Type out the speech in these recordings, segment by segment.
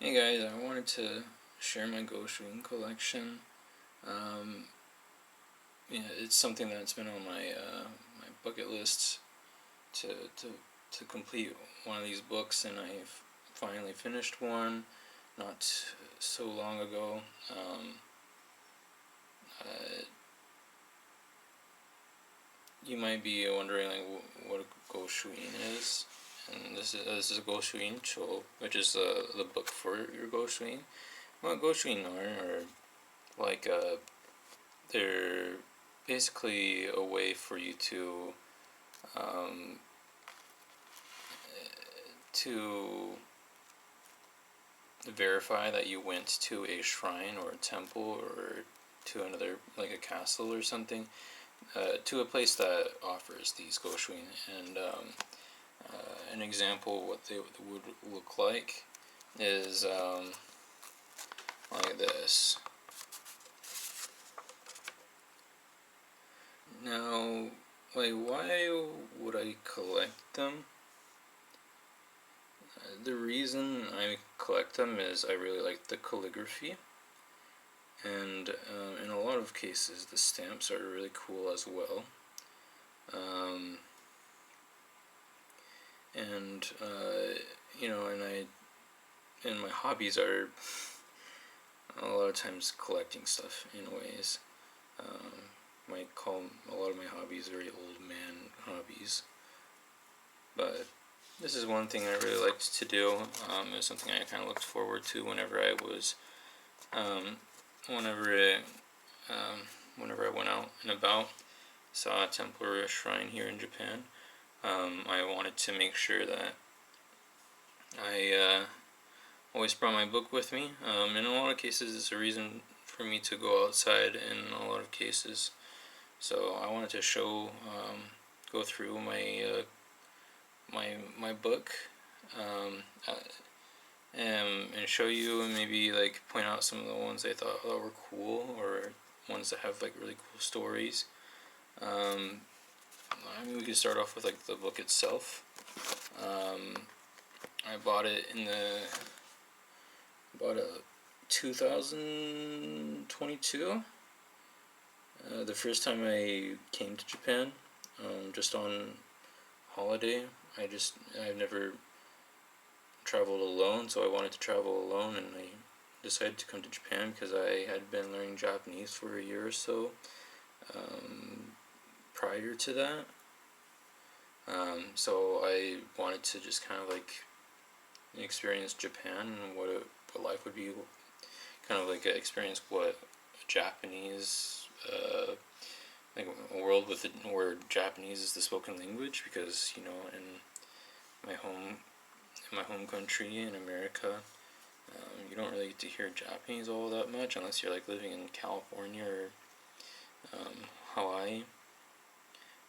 Hey guys, I wanted to share my Goshuin collection. Um, it's something that's been on my bucket list to, to to complete one of these books, and I've finally finished one not so long ago. Uh, you might be wondering like what a Goshuin is, and this is a Goshuincho, which is the book for your Goshuin. What Goshuin are like they're basically a way for you um, to verify that you went to a shrine or a temple or to another, like a castle or something, to a place that offers these goshuin. And an example of what they would look like is like this. Now, like, why would I collect them? The reason I collect them is I really like the calligraphy, and in a lot of cases the stamps are really cool as well. Um, and and my hobbies are a lot of times collecting stuff in ways. Might call a lot of my hobbies very old man hobbies, but this is one thing I really liked to do. It was something I kind of looked forward to whenever I was, um, whenever it, whenever I went out and about, saw a temple or a shrine here in Japan. I wanted to make sure that I always brought my book with me. In a lot of cases, it's a reason for me to go outside. In a lot of cases, so I wanted to go through my book, um, uh, and show you, and maybe like point out some of the ones I thought were cool, or ones that have like really cool stories. Um, I mean, we could start off with like the book itself. I bought it in the about a 2022. The first time I came to Japan, just on holiday. I've never traveled alone, so I wanted to travel alone, and I decided to come to Japan because I had been learning Japanese for a year or so prior to that. So I wanted to just kind of like experience Japan and what life would be, kind of like experience what Japanese, like a world where Japanese is the spoken language, because my home in my home country in America, you don't really get to hear Japanese all that much unless you're like living in California or Hawaii.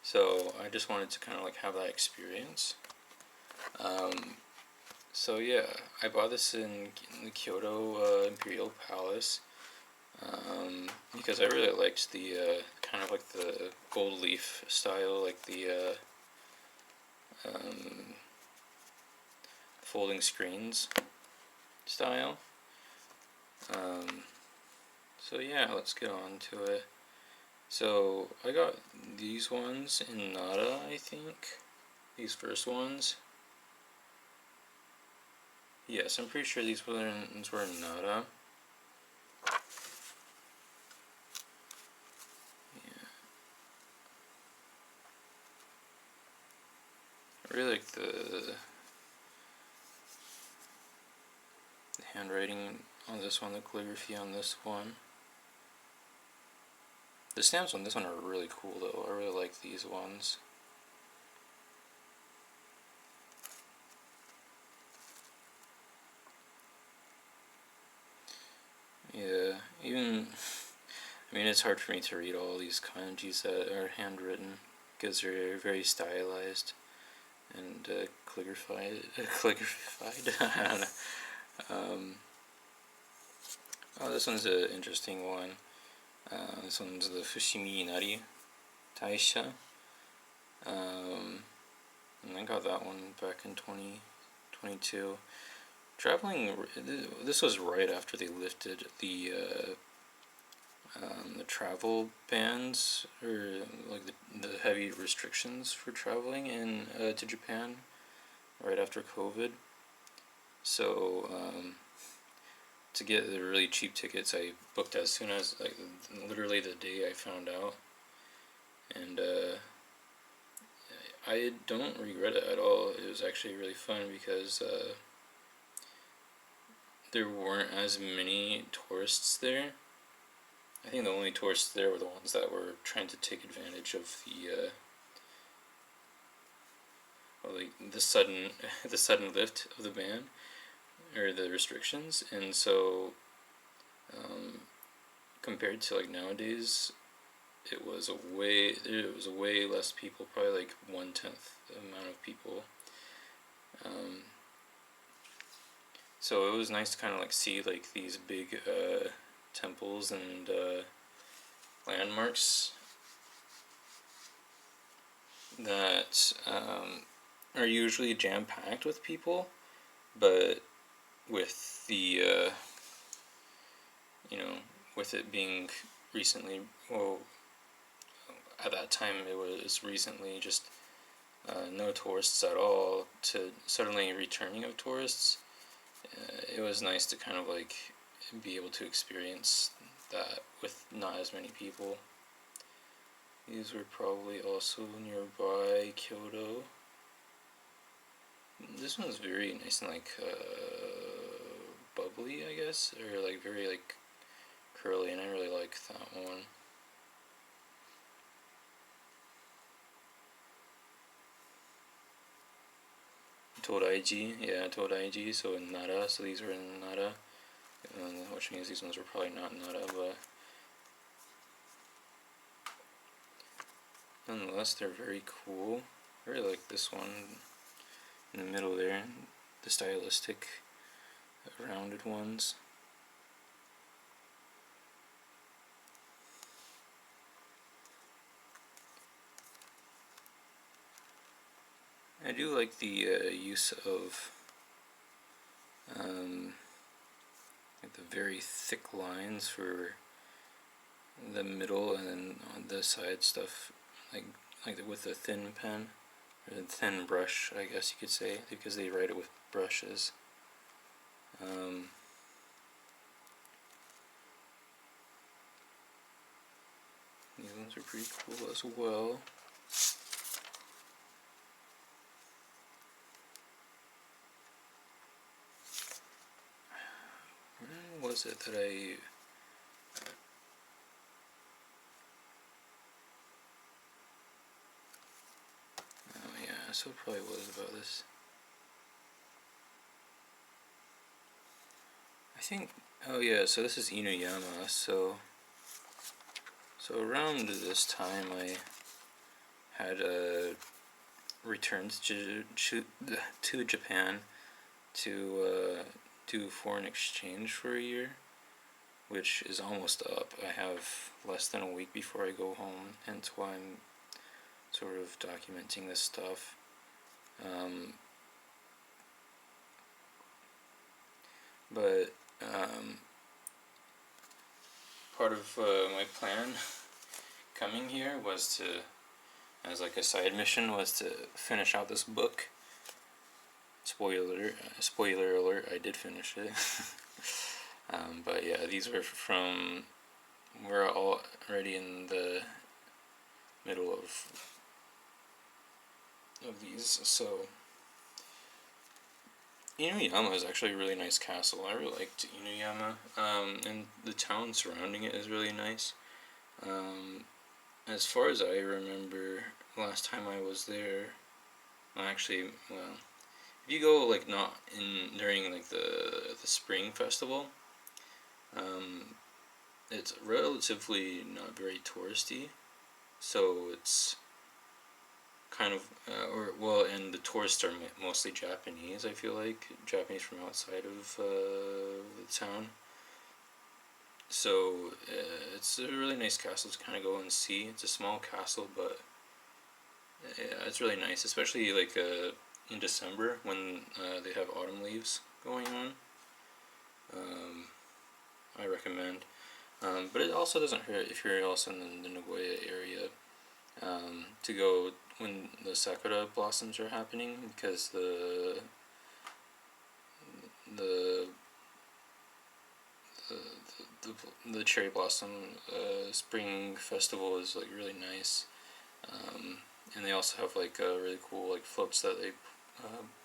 So I just wanted to kind of like have that experience. So yeah, I bought this in the Kyoto Imperial Palace, because I really liked the kind of like the gold leaf style, like the folding screens style. Um, so yeah, let's get on to it. So I got these ones in Nara, I think. These first ones. Yes, I'm pretty sure these ones were in Nara. Yeah. I really like the handwriting on this one, the calligraphy on this one. The stamps on this one are really cool though. I really like these ones. Yeah, I mean, it's hard for me to read all these kanjis that are handwritten because they're very stylized and calligraphied. Calligraphied. I don't know. Oh, this one's an interesting one. This one's the Fushimi Inari Taisha. And I got that one back in 2022. traveling. This was right after they lifted the travel bans, or like the heavy restrictions for traveling in to Japan right after COVID. So to get the really cheap tickets, I booked as soon as, like, literally the day I found out, and I don't regret it at all. It was actually really fun because there weren't as many tourists there. I think the only tourists there were the ones that were trying to take advantage of the sudden the sudden lift of the ban, or the restrictions, and so compared to like nowadays, it was a way less people, probably like 1/10 the amount of people. Um, so it was nice to kind of like see like these big temples and landmarks that are usually jam packed with people, but with the with it being recently, well, at that time it was recently just no tourists at all, to suddenly returning of tourists. It was nice to kind of like be able to experience that with not as many people. These were probably also nearby Kyoto. This one's very nice and like bubbly, I guess, or like very like curly, and I really like that one. Todaiji, yeah, Todaiji. So in Nara, so these were in Nara, which means these ones were probably not Nara, but nonetheless, they're very cool. I really like this one in the middle there, the stylistic rounded ones. I do like the use of like the very thick lines for the middle, and then on the side stuff, like with the thin pen, or the thin brush, I guess you could say, because they write it with brushes. These ones are pretty cool as well. Where was it that I... Oh yeah, so it probably was about this. I think... Oh yeah, so this is Inuyama, so around this time I had returned to Japan to do foreign exchange for a year, which is almost up. I have less than a week before I go home, hence why I'm sort of documenting this stuff. But part of my plan coming here was to, as like a side mission, was to finish out this book. Spoiler alert, I did finish it. But yeah, these were from... We're already in the middle of these, so... Inuyama is actually a really nice castle. I really liked Inuyama, and the town surrounding it is really nice. As far as I remember, last time I was there, well, if you go like not in during like the spring festival, it's relatively not very touristy, so it's kind of and the tourists are mostly Japanese. I feel like Japanese from outside of the town. So it's a really nice castle to kind of go and see. It's a small castle, but yeah, it's really nice, especially like in December when they have autumn leaves going on. I recommend. But it also doesn't hurt if you're also in the Nagoya area to go when the sakura blossoms are happening, because the the cherry blossom spring festival is like really nice, and they also have like really cool like floats that they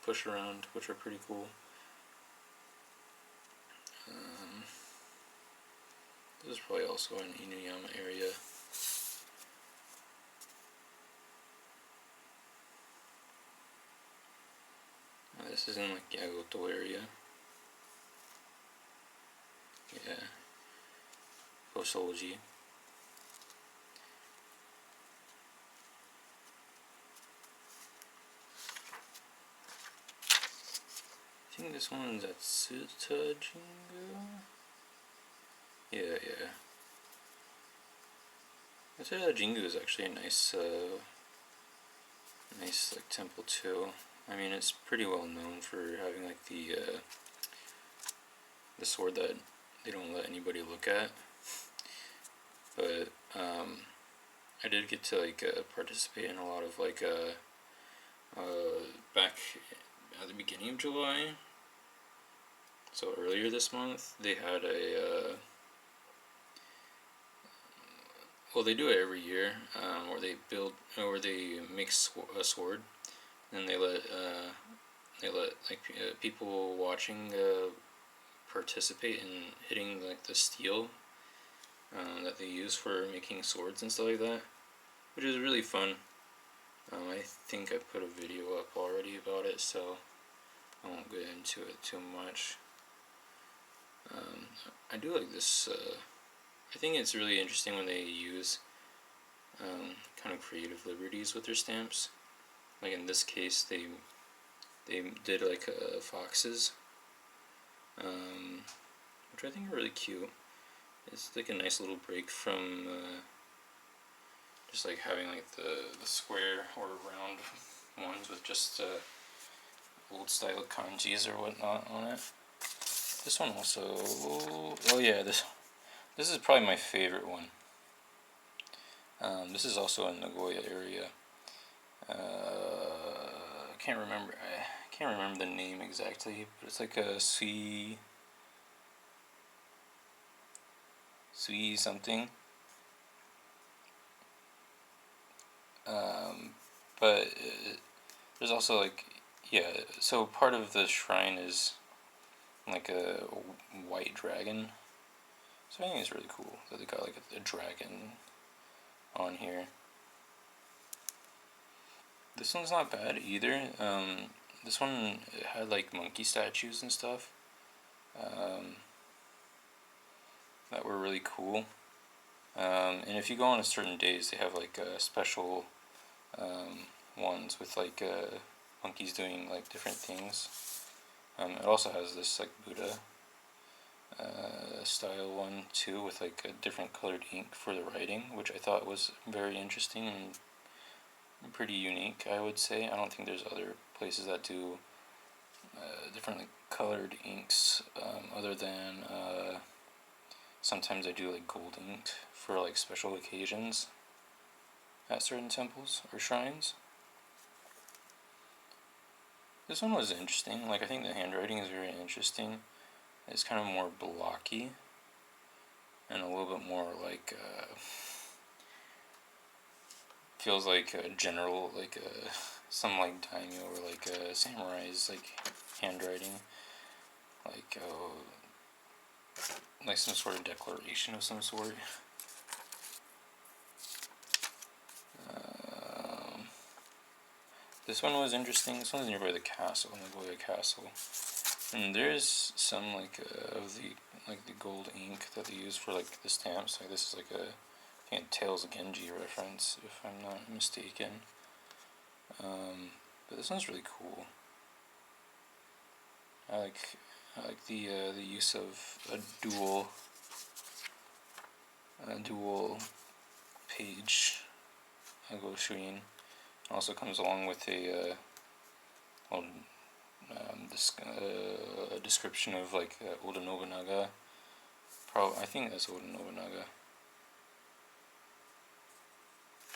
push around, which are pretty cool. This is probably also in Inuyama area. This is in like Yagoto area. Yeah. Hosoji. I think this one's at Tsutajingu. Yeah. Tsutajingu is actually a nice like temple too. I mean, it's pretty well known for having like the sword that they don't let anybody look at. But I did get to like participate in a lot of like back at the beginning of July. So earlier this month, they had a well, they do it every year, where they make a sword, and they let like people watching participate in hitting like the steel that they use for making swords and stuff like that, which is really fun. I think I put a video up already about it, so I won't get into it too much. I do like this. I think it's really interesting when they use kind of creative liberties with their stamps. Like in this case, they did like foxes, which I think are really cute. It's like a nice little break from just like having like the square or round ones with just old style kanjis or whatnot on it. This one also, oh yeah, this is probably my favorite one. This is also in Nagoya area. I can't remember the name exactly, but it's like a sui something. But there's also like, yeah, so part of the shrine is like a white dragon. So I think it's really cool that they got like a dragon on here. This one's not bad either. This one had like monkey statues and stuff that were really cool. And if you go on a certain days, they have like special ones with like monkeys doing like different things. It also has this like Buddha style one too, with like a different colored ink for the writing, which I thought was very interesting and pretty unique, I would say. I don't think there's other places that do different like colored inks other than sometimes I do like gold inked for like special occasions at certain temples or shrines. This one was interesting. Like, I think the handwriting is very interesting. It's kind of more blocky and a little bit more like feels like a general, like some like daimyo or like a samurai's like handwriting, like like some sort of declaration of some sort. This one was interesting. This one's nearby the castle, Nagoya Castle, and there's some like of the gold ink that they use for like the stamps. Like this is like a I think a Tales of Genji reference, if I'm not mistaken. But this one's really cool. I like the use of a dual page goshuin. Also comes along with a this description of like Oda Nobunaga. Probably, I think that's Oda Nobunaga.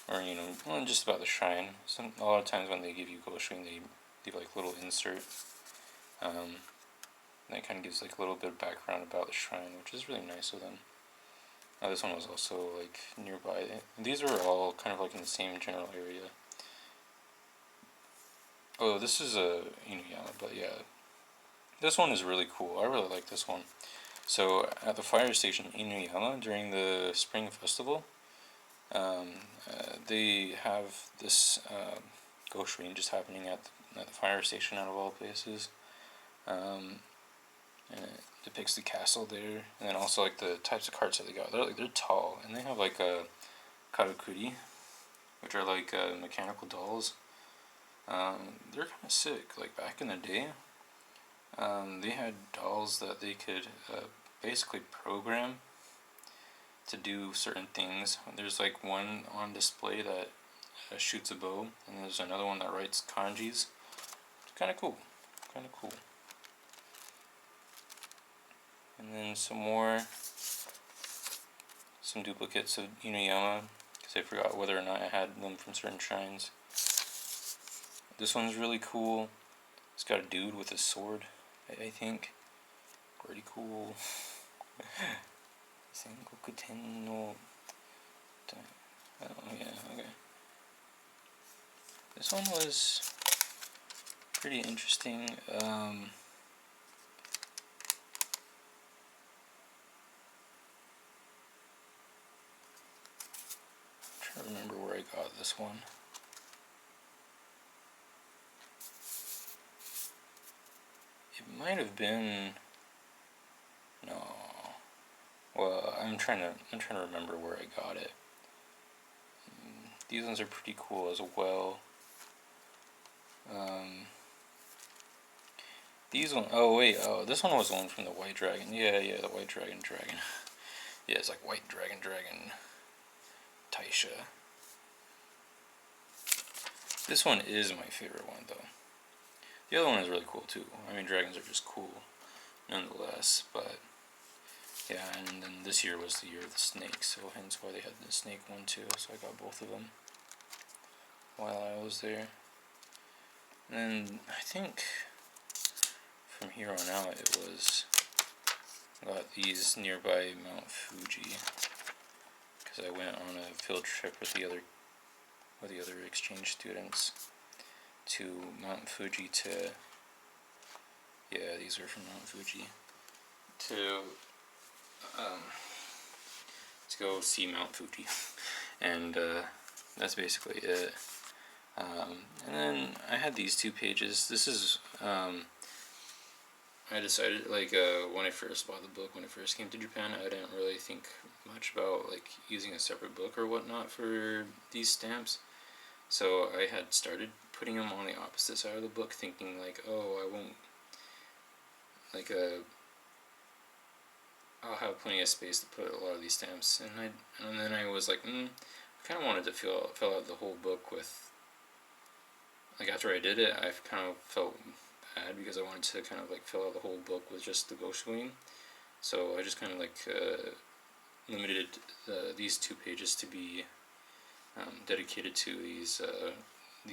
Or, you know, well, just about the shrine. A lot of times when they give you Goshuin, they leave like little insert. That kind of gives like a little bit of background about the shrine, which is really nice of them. This one was also like nearby. These are all kind of like in the same general area. Oh, this is a Inuyama, but yeah, this one is really cool. I really like this one. So at the fire station in Inuyama during the spring festival, they have this goshuin just happening at the fire station out of all places. And it depicts the castle there, and then also like the types of carts that they got. They're tall, and they have like a karakuri, which are like mechanical dolls. They're kind of sick. Like back in the day, they had dolls that they could basically program to do certain things. There's like one on display that shoots a bow, and there's another one that writes kanjis. It's kind of cool. Kind of cool. And then some duplicates of Inuyama, because I forgot whether or not I had them from certain shrines. This one's really cool. It's got a dude with a sword, I think. Pretty cool. Sengokuten no... Oh, yeah, okay. This one was pretty interesting. Trying to remember where I got this one. It might have been... No. Well, I'm trying to remember where I got it. These ones are pretty cool as well. These one, oh wait, oh, this one was the one from the White Dragon. Yeah, the White Dragon. Yeah, it's like White Dragon, Taisha. This one is my favorite one, though. The other one is really cool, too. I mean, dragons are just cool, nonetheless, but... Yeah, and then this year was the year of the snake, so hence why they had the snake one, too, so I got both of them while I was there. And I think from here on out it was... I got these nearby Mount Fuji, because I went on a field trip with the other exchange students to Mount Fuji to... Yeah, these are from Mount Fuji. To go see Mount Fuji. And that's basically it. And then I had these 2 pages. This is... I decided, like, when I first bought the book, when I first came to Japan, I didn't really think much about, like, using a separate book or whatnot for these stamps. So I had started putting them on the opposite side of the book, thinking, like, oh, I won't, like, I'll have plenty of space to put a lot of these stamps. And then I was like, I kind of wanted to fill out the whole book with, like, after I did it, I kind of felt bad because I wanted to kind of like fill out the whole book with just the goshuin. So I just kind of like limited these 2 pages to be dedicated to these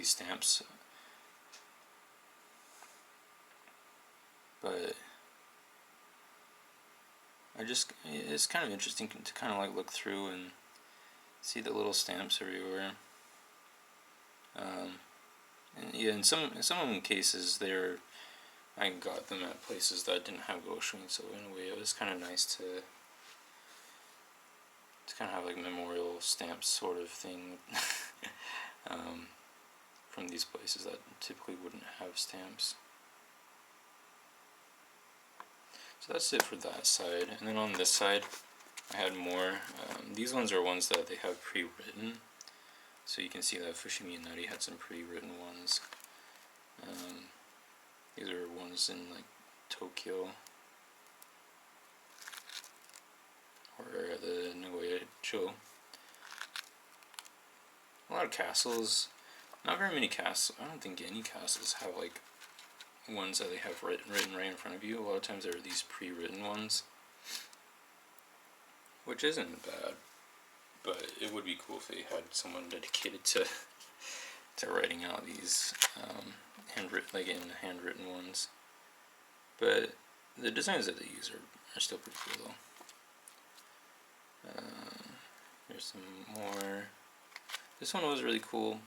stamps. But it's kind of interesting to kind of like look through and see the little stamps everywhere. And yeah, in some of them cases, I got them at places that didn't have goshuin, so in a way it was kind of nice to kind of have like memorial stamps sort of thing from these places that typically wouldn't have stamps. So that's it for that side, and then on this side I had more. These ones are ones that they have pre-written. So you can see that Fushimi Inari had some pre-written ones. These are ones in like Tokyo or the Nagoya-cho. A lot of castles. Not very many castles. I don't think any castles have like ones that they have written right in front of you. A lot of times there are these pre-written ones, which isn't bad, but it would be cool if they had someone dedicated to writing out these handwritten ones. But the designs that they use are still pretty cool though. There's some more. This one was really cool.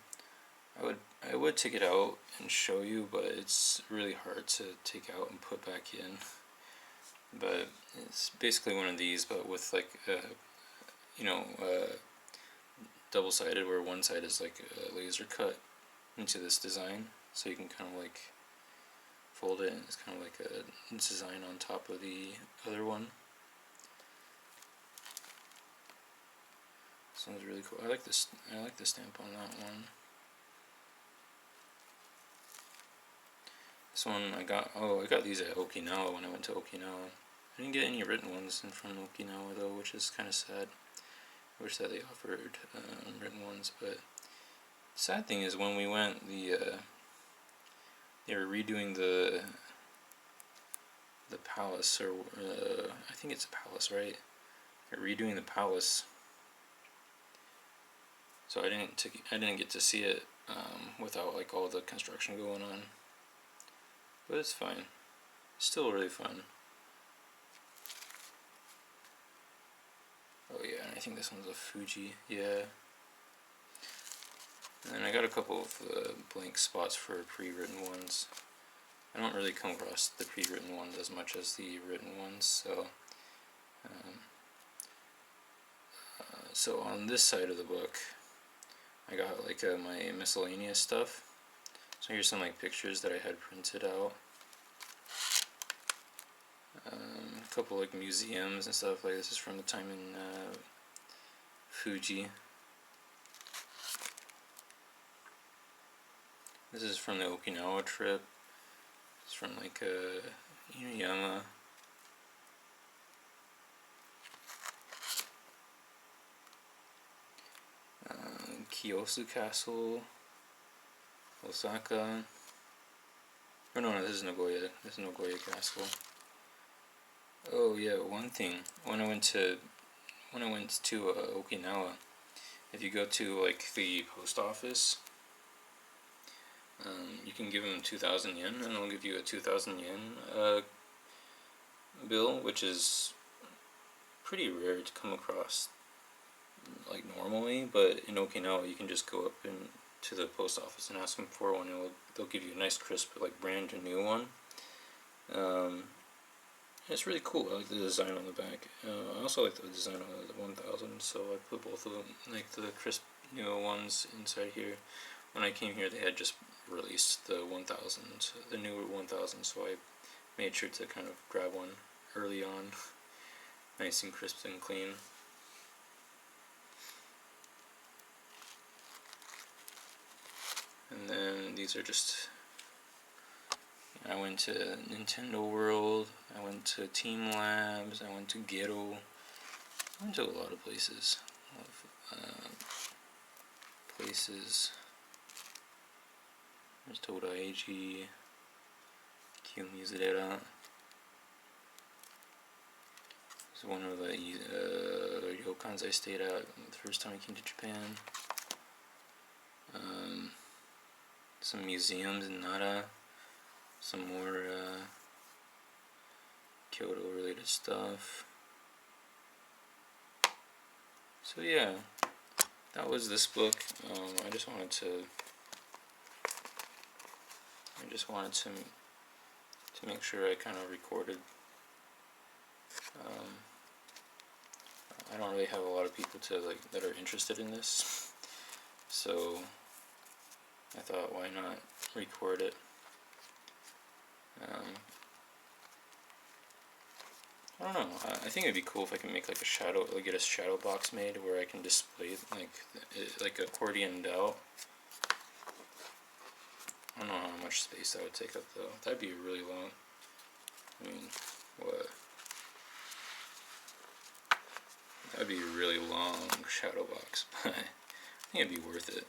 I would take it out and show you, but it's really hard to take out and put back in. But it's basically one of these, but with like double-sided, where one side is like a laser cut into this design, so you can kind of like fold it, and it's kind of like a design on top of the other one. This one's really cool. I like this. I like the stamp on that one. This one I got these at Okinawa when I went to Okinawa. I didn't get any written ones from Okinawa though, which is kind of sad. I wish that they offered written ones, but the sad thing is when we went, they were redoing the palace, or I think it's a palace, right? They're redoing the palace, so I didn't get to see it without like all the construction going on. But it's fine. It's still really fun. Oh yeah, and I think this one's a Fuji. Yeah. And I got a couple of blank spots for pre-written ones. I don't really come across the pre-written ones as much as the written ones, so so on this side of the book, I got like my miscellaneous stuff. So here's some like pictures that I had printed out. A couple like museums and stuff. Like this is from the time in Fuji. This is from the Okinawa trip. It's from like Inuyama. Kiyosu Castle, Osaka. Oh no, this is Nagoya. This is Nagoya Castle. Oh yeah, one thing. When I went to Okinawa, if you go to like the post office, you can give them 2,000 yen, and they'll give you a 2,000 yen bill, which is pretty rare to come across like normally. But in Okinawa, you can just go up to the post office and ask them for one. They'll give you a nice, crisp, like brand new one. It's really cool. I like the design on the back. I also like the design on the 1000, so I put both of them, like the crisp new ones, inside here. When I came here, they had just released the 1000, the newer 1000, so I made sure to kind of grab one early on, nice and crisp and clean. And then these are just, I went to Nintendo World, I went to Team Labs, I went to Ghetto, I went to a lot of places. There's Toda Eiji, Kiyomizurera. This is one of the ryokans I stayed at the first time I came to Japan. Some museums in Nara, some more Kyoto related stuff. So yeah, that was this book. I just wanted to make sure I kind of recorded. I don't really have a lot of people that are interested in this, so I thought, why not record it? I don't know. I think it'd be cool if I can make like get a shadow box made where I can display like accordioned out. I don't know how much space that would take up though. That'd be really long. I mean, what? That'd be a really long shadow box, but I think it'd be worth it.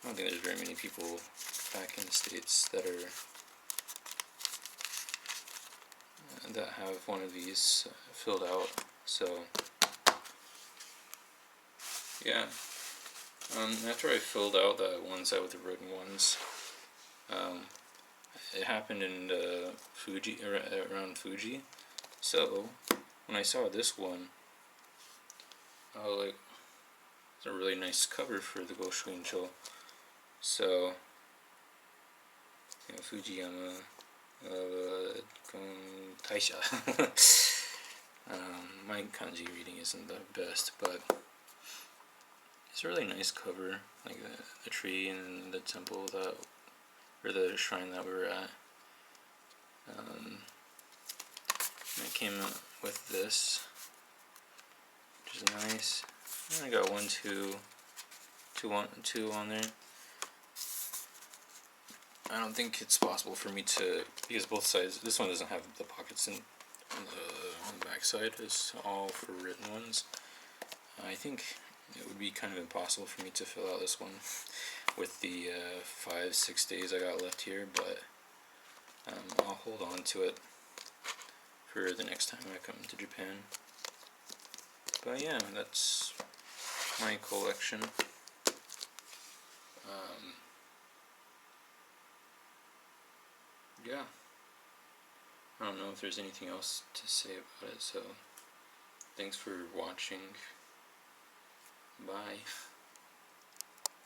I don't think there's very many people back in the States that have one of these filled out. So yeah, after I filled out the ones out with the written ones, it happened in Fuji, around Fuji. So when I saw this one, I was like, it's a really nice cover for the Goshuincho. So Fujiyama Taisha. My kanji reading isn't the best, but it's a really nice cover, like the tree and the temple that, or the shrine that we were at. And it came with this, which is nice. And I got two on there. I don't think it's possible for me to, because both sides, this one doesn't have the pockets on the back side, it's all for written ones. I think it would be kind of impossible for me to fill out this one with the 5-6 days I got left here, but I'll hold on to it for the next time I come to Japan. But yeah, that's my collection. Yeah, I don't know if there's anything else to say about it, so thanks for watching. Bye.